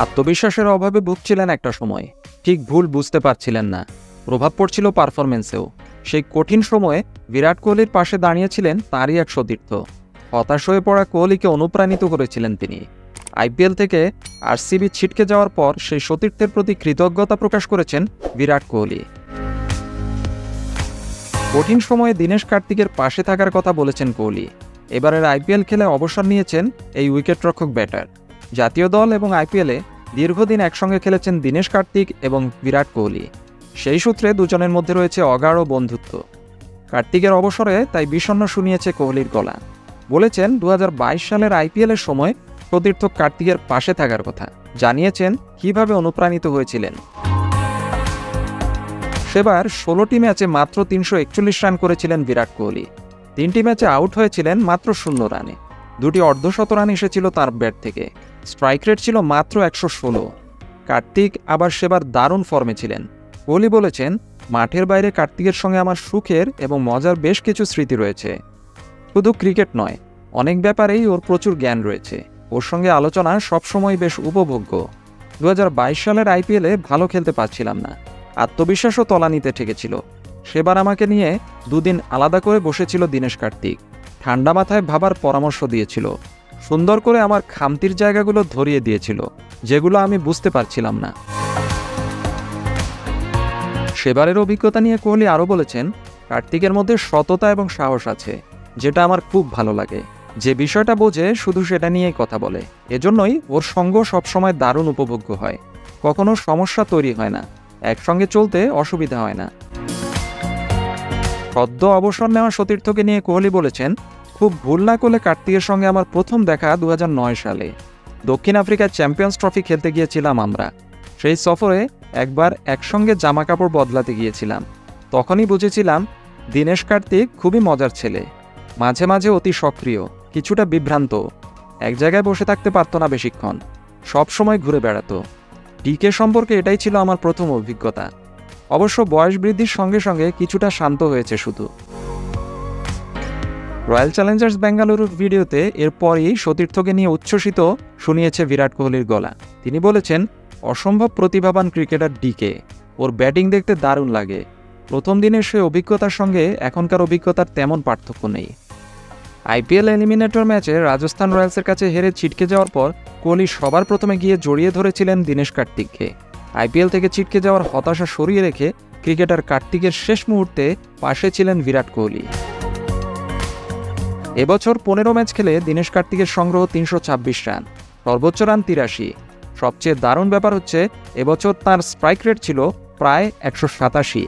আত্মবিশ্বাসের অভাবে ভুগছিলেন একটা সময়, ঠিক ভুল বুঝতে পারছিলেন না, প্রভাব পড়ছিল পারফরমেন্সেও। সেই কঠিন সময়ে বিরাট কোহলির পাশে দাঁড়িয়েছিলেন তাঁরই এক সতীর্থ। হতাশ হয়ে পড়া কোহলিকে অনুপ্রাণিত করেছিলেন তিনি। আইপিএল থেকে আরসিবি ছিটকে যাওয়ার পর সেই সতীর্থের প্রতি কৃতজ্ঞতা প্রকাশ করেছেন বিরাট কোহলি। কঠিন সময়ে দীনেশ কার্তিকের পাশে থাকার কথা বলেছেন কোহলি। এবারের আইপিএল খেলে অবসর নিয়েছেন এই উইকেটরক্ষক ব্যাটার। জাতীয় দল এবং আইপিএলে দীর্ঘদিন একসঙ্গে খেলেছেন দীনেশ কার্তিক এবং বিরাট কোহলি। সেই সূত্রে দুজনের মধ্যে রয়েছে অগাঢ় বন্ধুত্ব। কার্তিকের অবসরে তাই বিষণ্ণ শুনিয়েছে কোহলির গলা। বলেছেন 2022 সালের আইপিএলের সময় সতীর্থ কার্তিকের পাশে থাকার কথা, জানিয়েছেন কিভাবে অনুপ্রাণিত হয়েছিলেন। সেবার 16টি ম্যাচে মাত্র 341 রান করেছিলেন বিরাট কোহলি। 3টি ম্যাচে আউট হয়েছিলেন মাত্র 0 রানে। 2টি অর্ধশত রান এসেছিল তার ব্যাট থেকে। স্ট্রাইক রেট ছিল মাত্র 116। কার্তিক আবার সেবার দারুণ ফর্মে ছিলেন। কোহলি বলেছেন, মাঠের বাইরে কার্তিকের সঙ্গে আমার সুখের এবং মজার বেশ কিছু স্মৃতি রয়েছে। শুধু ক্রিকেট নয়, অনেক ব্যাপারেই ওর প্রচুর জ্ঞান রয়েছে। ওর সঙ্গে আলোচনা সবসময় বেশ উপভোগ্য। 2022 সালের আইপিএলে ভালো খেলতে পারছিলাম না, আত্মবিশ্বাসও তলানিতে ঠেকেছিল। সেবার আমাকে নিয়ে দুদিন আলাদা করে বসেছিল দীনেশ কার্তিক। ঠান্ডা মাথায় ভাবার পরামর্শ দিয়েছিল, সুন্দর করে আমার খামতির জায়গাগুলো ধরিয়ে দিয়েছিল, যেগুলো আমি বুঝতে পারছিলাম না। সেবারের অভিজ্ঞতা নিয়ে কোহলি আরও বলেছেন, কার্তিকের মধ্যে সততা এবং সাহস আছে, যেটা আমার খুব ভালো লাগে। যে বিষয়টা বোঝে শুধু সেটা নিয়েই কথা বলে। এজন্যই ওর সঙ্গ সবসময় দারুণ উপভোগ্য হয়। কখনো সমস্যা তৈরি হয় না, একসঙ্গে চলতে অসুবিধা হয় না। সদ্য অবসর নেওয়া সতীর্থকে নিয়ে কোহলি বলেছেন, খুব ভুল না করলে কার্তিকের সঙ্গে আমার প্রথম দেখা 2009 সালে। দক্ষিণ আফ্রিকার চ্যাম্পিয়ন্স ট্রফি খেলতে গিয়েছিলাম আমরা। সেই সফরে একবার একসঙ্গে জামা কাপড় বদলাতে গিয়েছিলাম। তখনই বুঝেছিলাম দীনেশ কার্তিক খুবই মজার ছেলে। মাঝে মাঝে অতি সক্রিয়, কিছুটা বিভ্রান্ত। এক জায়গায় বসে থাকতে পারতো না বেশিক্ষণ, সব সময় ঘুরে বেড়াতো। ডিকে সম্পর্কে এটাই ছিল আমার প্রথম অভিজ্ঞতা। অবশ্য বয়স বৃদ্ধির সঙ্গে সঙ্গে কিছুটা শান্ত হয়েছে শুধু। রয়্যাল চ্যালেঞ্জার্স বেঙ্গালুরুর ভিডিওতে এরপরই সতীর্থকে নিয়ে উচ্ছ্বসিত শুনিয়েছে বিরাট কোহলির গলা। তিনি বলেছেন, অসম্ভব প্রতিভাবান ক্রিকেটার ডিকে, ওর ব্যাটিং দেখতে দারুণ লাগে। প্রথম দিনের সে অভিজ্ঞতার সঙ্গে এখনকার অভিজ্ঞতার তেমন পার্থক্য নেই। আইপিএল এলিমিনেটর ম্যাচে রাজস্থান রয়্যালসের কাছে হেরে ছিটকে যাওয়ার পর কোহলি সবার প্রথমে গিয়ে জড়িয়ে ধরেছিলেন দীনেশ কার্তিককে। আইপিএল থেকে ছিটকে যাওয়ার হতাশা সরিয়ে রেখে ক্রিকেটার কার্তিকের শেষ মুহূর্তে পাশে ছিলেন বিরাট কোহলি। এবছর 15 ম্যাচ খেলে দীনেশ কার্তিকের সংগ্রহ 326 রান, সর্বোচ্চ রান 83। সবচেয়ে দারুণ ব্যাপার হচ্ছে এবছর তার স্ট্রাইক রেট ছিল প্রায় 187।